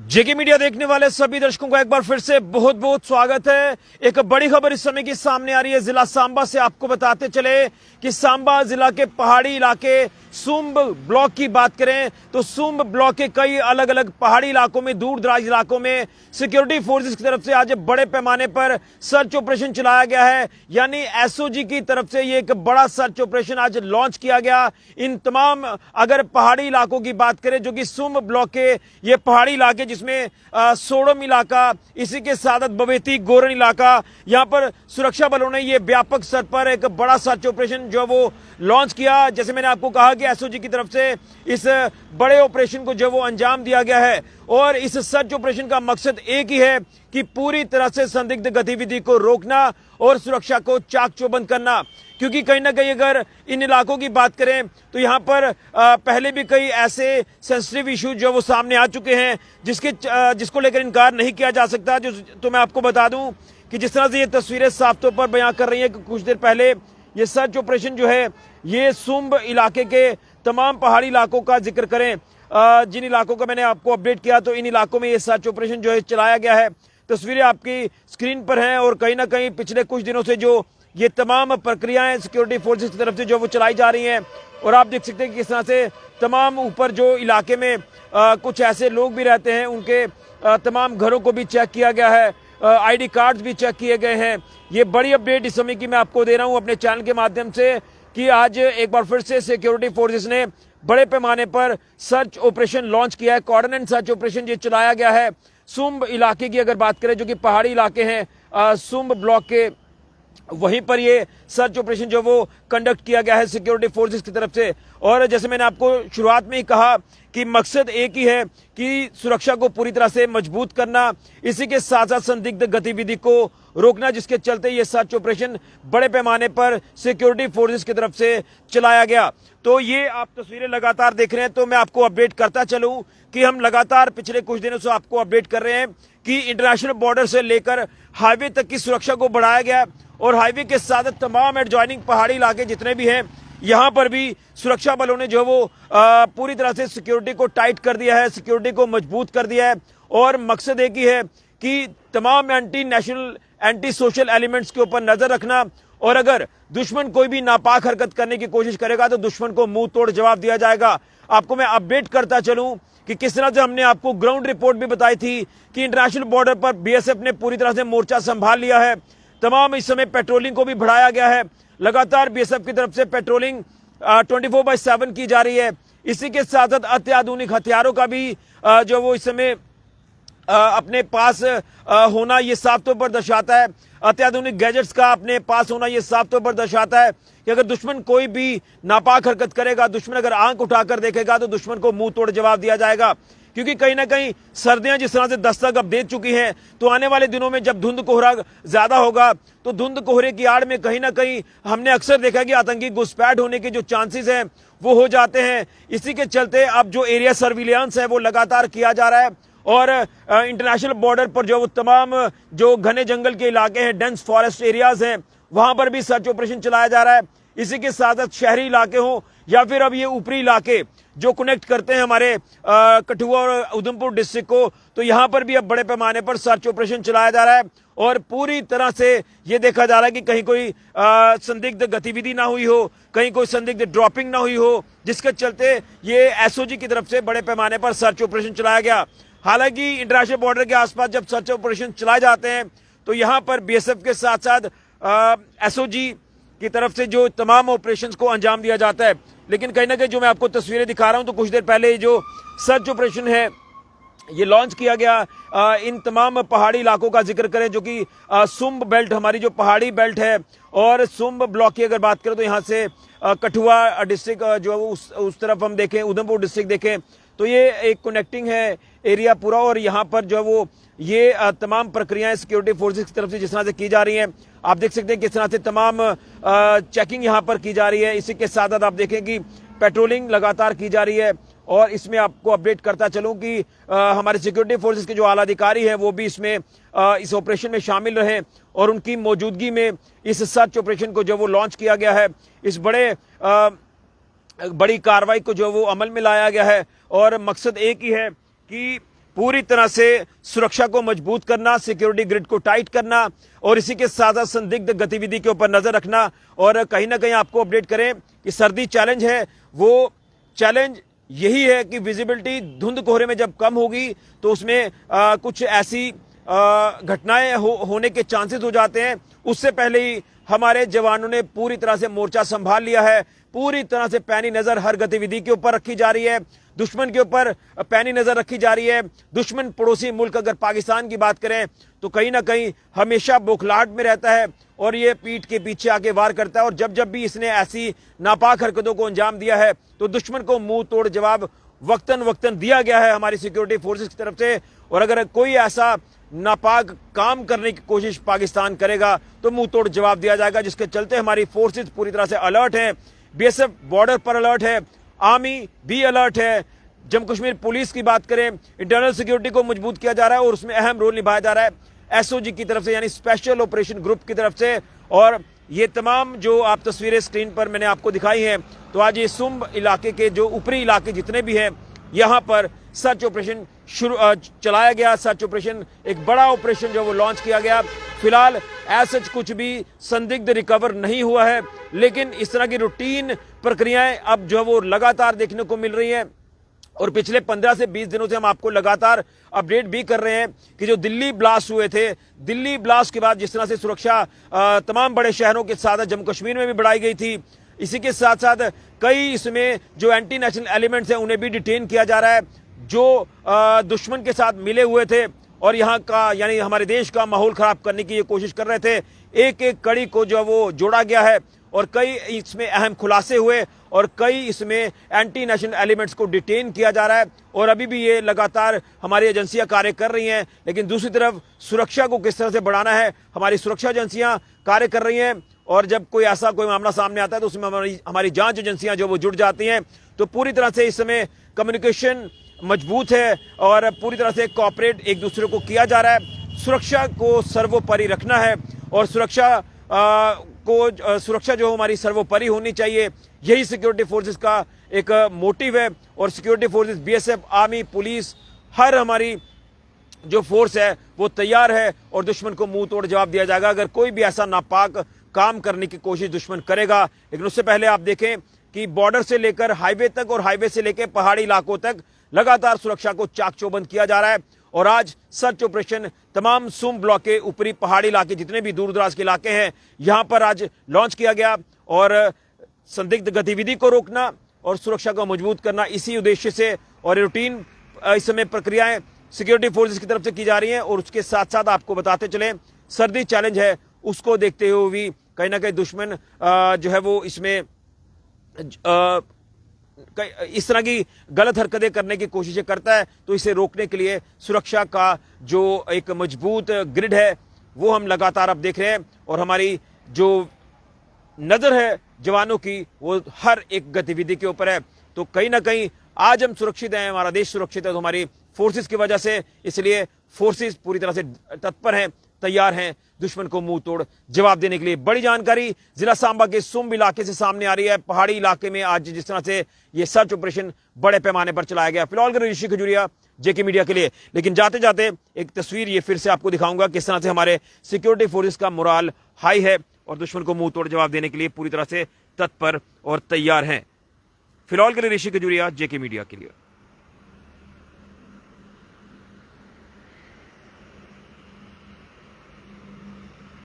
जेके media देखने वाले सभी दर्शकों को एक बार फिर से बहुत बहुत स्वागत है। एक बड़ी खबर इस समय की सामने आ रही है जिला सांबा से। आपको बताते चले कि सांबा जिला के पहाड़ी इलाके सुंब ब्लॉक की बात करें तो सुंब ब्लॉक के कई अलग अलग पहाड़ी इलाकों में, दूर दराज इलाकों में सिक्योरिटी फोर्सेस की तरफ से आज बड़े पैमाने पर सर्च ऑपरेशन चलाया गया है। यानी एसओजी की तरफ से ये एक बड़ा सर्च ऑपरेशन आज लॉन्च किया गया। इन तमाम अगर पहाड़ी इलाकों की बात करें जो कि सुंब ब्लॉक के ये पहाड़ी इलाके जिसमें सोडम इलाका, इसी के साथ बवेती गोरन इलाका, यहां पर सुरक्षा बलों ने ये व्यापक स्तर पर एक बड़ा सर्च ऑपरेशन जो वो लॉन्च किया। जैसे मैंने आपको कहा कि एसओजी की तरफ से इस बड़े ऑपरेशन को जो वो अंजाम दिया गया है और इस सर्च ऑपरेशन का मकसद एक ही है कि पूरी तरह से संदिग्ध गतिविधि को रोकना और सुरक्षा को चाक चौबंद करना। क्योंकि कहीं ना कहीं अगर इन इलाकों की बात करें तो यहां पर पहले भी कई ऐसे सेंसिटिव इश्यूज जो वो सामने आ चुके हैं जिसको लेकर इनकार नहीं किया जा सकता। तो मैं आपको बता दूं कि जिस तरह से ये तस्वीरें साफ तौर पर बयां कर रही हैं कि कुछ देर पहले ये सर्च ऑपरेशन जो है ये सुंब इलाके के तमाम पहाड़ी इलाकों का जिक्र करें, जिन इलाकों का मैंने आपको अपडेट किया तो इन इलाकों में ये सर्च ऑपरेशन जो है चलाया गया है। तस्वीरें आपकी स्क्रीन पर हैं और कहीं ना कहीं पिछले कुछ दिनों से जो ये तमाम प्रक्रियाएं सिक्योरिटी फोर्सेस की तरफ से जो वो चलाई जा रही हैं और आप देख सकते हैं कि किस तरह से तमाम ऊपर जो इलाके में कुछ ऐसे लोग भी रहते हैं उनके तमाम घरों को भी चेक किया गया है, आईडी कार्ड्स भी चेक किए गए हैं। ये बड़ी अपडेट इस समय की मैं आपको दे रहा हूं अपने चैनल के माध्यम से कि आज एक बार फिर से सिक्योरिटी फोर्सेस ने बड़े पैमाने पर सर्च ऑपरेशन लॉन्च किया है। कोऑर्डिनेट सर्च ऑपरेशन ये चलाया गया है सुंब इलाके की अगर बात करें जो कि पहाड़ी इलाके हैं सुंब ब्लॉक के, वहीं पर ये सर्च ऑपरेशन जो वो कंडक्ट किया गया है सिक्योरिटी फोर्सेस की तरफ से। और जैसे मैंने आपको शुरुआत में ही कहा कि मकसद एक ही है कि सुरक्षा को पूरी तरह से मजबूत करना, इसी के साथ साथ संदिग्ध गतिविधि को रोकना, जिसके चलते ये सर्च ऑपरेशन बड़े पैमाने पर सिक्योरिटी फोर्सेस की तरफ से चलाया गया। तो ये आप तस्वीरें लगातार देख रहे हैं तो मैं आपको अपडेट करता चलूं कि हम लगातार पिछले कुछ दिनों से आपको अपडेट कर रहे हैं कि इंटरनेशनल बॉर्डर से लेकर हाईवे तक की सुरक्षा को बढ़ाया गया और हाईवे के साथ तमाम एडजॉइनिंग पहाड़ी इलाके जितने भी हैं यहां पर भी सुरक्षा बलों ने जो वो पूरी तरह से सिक्योरिटी को टाइट कर दिया है, सिक्योरिटी को मजबूत कर दिया है। और मकसद एक ही है कि तमाम anti national, anti social elements के ऊपर नजर रखना और अगर दुश्मन कोई भी नापाक हरकत करने की कोशिश करेगा तो दुश्मन को मुंह तोड़ जवाब दिया जाएगा। आपको मैं अपडेट करता चलूं कि किस तरह से हमने आपको ग्राउंड रिपोर्ट भी बताई थी कि इंटरनेशनल बॉर्डर पर बीएसएफ ने पूरी तरह से मोर्चा संभाल लिया है। तमाम इस समय पेट्रोलिंग को भी बढ़ाया गया है। लगातार बीएसएफ की तरफ से पेट्रोलिंग 24/7 की जा रही है। इसी के साथ साथ अत्याधुनिक हथियारों का भी जो वो इस समय अपने पास होना ये साफ तौर पर दर्शाता है। अत्याधुनिक गैजेट्स का अपने पास होना ये साफ तौर पर दर्शाता है कि अगर दुश्मन कोई भी नापाक हरकत करेगा, दुश्मन अगर आंख उठाकर देखेगा तो दुश्मन को मुंह तोड़ जवाब दिया जाएगा। क्योंकि कहीं ना कहीं सर्दियां जिस तरह से दस्तक अब दे चुकी हैं तो आने वाले दिनों में जब धुंध कोहरा ज्यादा होगा तो धुंध कोहरे की आड़ में कहीं ना कहीं हमने अक्सर देखा कि आतंकी घुसपैठ होने के जो चांसेस हैं वो हो जाते हैं। इसी के चलते अब जो एरिया सर्विलांस है वो लगातार किया जा रहा है और इंटरनेशनल बॉर्डर पर जो तमाम जो घने जंगल के इलाके हैं, डेंस फॉरेस्ट एरियाज हैं, वहां पर भी सर्च ऑपरेशन चलाया जा रहा है। इसी के साथ साथ शहरी इलाके हों या फिर अब ये ऊपरी इलाके जो कनेक्ट करते हैं हमारे कठुआ और उधमपुर डिस्ट्रिक्ट को, तो यहां पर भी अब बड़े पैमाने पर सर्च ऑपरेशन चलाया जा रहा है और पूरी तरह से ये देखा जा रहा है कि कहीं कोई संदिग्ध गतिविधि ना हुई हो, कहीं कोई संदिग्ध ड्रॉपिंग ना हुई हो, जिसके चलते ये एसओजी की तरफ से बड़े पैमाने पर सर्च ऑपरेशन चलाया गया। हालांकि इंटरनेशनल बॉर्डर के आसपास जब सर्च ऑपरेशन चलाए जाते हैं तो यहां पर बीएसएफ के साथ साथ एसओजी की तरफ से जो तमाम ऑपरेशंस को अंजाम दिया जाता है। लेकिन कहीं ना कहीं जो मैं आपको तस्वीरें दिखा रहा हूं तो कुछ देर पहले जो सर्च ऑपरेशन है ये लॉन्च किया गया इन तमाम पहाड़ी इलाकों का जिक्र करें जो कि सुंब बेल्ट, हमारी जो पहाड़ी बेल्ट है, और सुंब ब्लॉक की अगर बात करें तो यहाँ से कठुआ डिस्ट्रिक्ट जो उस तरफ हम देखें, उधमपुर डिस्ट्रिक्ट देखें तो ये एक कनेक्टिंग है एरिया पूरा। और यहाँ पर जो वो ये तमाम प्रक्रियाएं सिक्योरिटी फोर्सेस की तरफ से जिस तरह से की जा रही हैं, आप देख सकते हैं किस तरह से तमाम चेकिंग यहाँ पर की जा रही है। इसी के साथ साथ आप देखें कि पेट्रोलिंग लगातार की जा रही है। और इसमें आपको अपडेट करता चलूं कि हमारे सिक्योरिटी फोर्सेस के जो आला अधिकारी हैं वो भी इसमें इस ऑपरेशन में शामिल रहे और उनकी मौजूदगी में इस सर्च ऑपरेशन को जो वो लॉन्च किया गया है, इस बड़ी कार्रवाई को जो वो अमल में लाया गया है। और मकसद एक ही है कि पूरी तरह से सुरक्षा को मजबूत करना, सिक्योरिटी ग्रिड को टाइट करना और इसी के साथ साथ संदिग्ध गतिविधि के ऊपर नजर रखना। और कहीं ना कहीं आपको अपडेट करें कि सर्दी चैलेंज है, वो चैलेंज यही है कि विजिबिलिटी धुंध कोहरे में जब कम होगी तो उसमें कुछ ऐसी घटनाएं होने के चांसेस हो जाते हैं। उससे पहले ही हमारे जवानों ने पूरी तरह से मोर्चा संभाल लिया है। पूरी तरह से पैनी नजर हर गतिविधि के ऊपर रखी जा रही है, दुश्मन के ऊपर पैनी नजर रखी जा रही है। दुश्मन पड़ोसी मुल्क अगर पाकिस्तान की बात करें तो कहीं ना कहीं हमेशा बौखलाहट में रहता है और ये पीठ के पीछे आके वार करता है। और जब जब भी इसने ऐसी नापाक हरकतों को अंजाम दिया है तो दुश्मन को मुंह तोड़ जवाब वक्तन वक्तन दिया गया है हमारी सिक्योरिटी फोर्सेस की तरफ से। और अगर कोई ऐसा नापाक काम करने की कोशिश पाकिस्तान करेगा तो मुंह तोड़ जवाब दिया जाएगा, जिसके चलते हमारी फोर्सेस पूरी तरह से अलर्ट है। बीएसएफ बॉर्डर पर अलर्ट है, आर्मी भी अलर्ट है। जम्मू कश्मीर पुलिस की बात करें, इंटरनल सिक्योरिटी को मजबूत किया जा रहा है और उसमें अहम रोल निभाया जा रहा है एसओजी की तरफ से, यानी स्पेशल ऑपरेशन ग्रुप की तरफ से। और ये तमाम जो आप तस्वीरें स्क्रीन पर मैंने आपको दिखाई हैं, तो आज ये सुम्ब इलाके के जो ऊपरी इलाके जितने भी हैं, यहां पर सर्च ऑपरेशन चलाया गया। सर्च ऑपरेशन एक बड़ा ऑपरेशन जो वो लॉन्च किया गया। फिलहाल ऐसा कुछ भी संदिग्ध रिकवर नहीं हुआ है, लेकिन इस तरह की रूटीन प्रक्रियाएं अब जो वो लगातार देखने को मिल रही हैं। और पिछले 15 से 20 दिनों से हम आपको लगातार अपडेट भी कर रहे हैं कि जो दिल्ली ब्लास्ट हुए थे, दिल्ली ब्लास्ट के बाद जिस तरह से सुरक्षा तमाम बड़े शहरों के साथ जम्मू कश्मीर में भी बढ़ाई गई थी, इसी के साथ साथ कई इसमें जो एंटी नेशनल एलिमेंट्स हैं उन्हें भी डिटेन किया जा रहा है, जो दुश्मन के साथ मिले हुए थे और यहाँ का यानी हमारे देश का माहौल खराब करने की ये कोशिश कर रहे थे। एक एक कड़ी को जो वो जोड़ा गया है और कई इसमें अहम खुलासे हुए और कई इसमें एंटी नेशनल एलिमेंट्स को डिटेन किया जा रहा है। और अभी भी ये लगातार हमारी एजेंसियां कार्य कर रही हैं, लेकिन दूसरी तरफ सुरक्षा को किस तरह से बढ़ाना है, हमारी सुरक्षा एजेंसियां कार्य कर रही हैं। और जब कोई ऐसा कोई मामला सामने आता है तो उसमें हमारी जांच एजेंसियां जो वो जुड़ जाती हैं। तो पूरी तरह से इस समय कम्युनिकेशन मजबूत है और पूरी तरह से कोऑपरेट एक दूसरे को किया जा रहा है। सुरक्षा को सर्वोपरि रखना है और सुरक्षा जो हमारी सर्वोपरि होनी चाहिए, यही सिक्योरिटी फोर्सेस का एक मोटिव है। और security forces BSF, army, police, हर हमारी जो फोर्स है वो तैयार है और दुश्मन को मुंह तोड़ जवाब दिया जाएगा अगर कोई भी ऐसा नापाक काम करने की कोशिश दुश्मन करेगा। लेकिन उससे पहले आप देखें कि बॉर्डर से लेकर हाईवे तक और हाईवे से लेकर पहाड़ी इलाकों तक लगातार सुरक्षा को चाक चौबंद किया जा रहा है। और आज सर्च ऑपरेशन तमाम सुम ब्लॉक के ऊपरी पहाड़ी इलाके जितने भी दूर दराज के इलाके हैं यहां पर आज लॉन्च किया गया। और संदिग्ध गतिविधि को रोकना और सुरक्षा को मजबूत करना, इसी उद्देश्य से और रूटीन इस समय प्रक्रियाएं सिक्योरिटी फोर्सेस की तरफ से की जा रही हैं। और उसके साथ साथ आपको बताते चले, सर्दी चैलेंज है, उसको देखते हुए भी कहीं ना कहीं दुश्मन जो है वो इसमें इस तरह की गलत हरकतें करने की कोशिशें करता है। तो इसे रोकने के लिए सुरक्षा का जो एक मजबूत ग्रिड है वो हम लगातार अब देख रहे हैं। और हमारी जो नजर है जवानों की वो हर एक गतिविधि के ऊपर है। तो कहीं ना कहीं आज हम सुरक्षित हैं, हमारा देश सुरक्षित है तो हमारी फोर्सेस की वजह से, इसलिए फोर्सेस पूरी तरह से तत्पर हैं, तैयार हैं दुश्मन को मुंह तोड़ जवाब देने के लिए। बड़ी जानकारी जिला सांबा के सुम्ब इलाके से सामने आ रही है। पहाड़ी इलाके में आज जिस तरह से ये सर्च ऑपरेशन बड़े पैमाने पर चलाया गया। फिलहाल ऋषि खजूरिया, जेके मीडिया के लिए। लेकिन जाते जाते एक तस्वीर ये फिर से आपको दिखाऊंगा किस तरह से हमारे सिक्योरिटी फोर्सेस का मोराल हाई है और दुश्मन को मुंह तोड़ जवाब देने के लिए पूरी तरह से तत्पर और तैयार हैं। फिलहाल ऋषि खजूरिया, जेके मीडिया के लिए।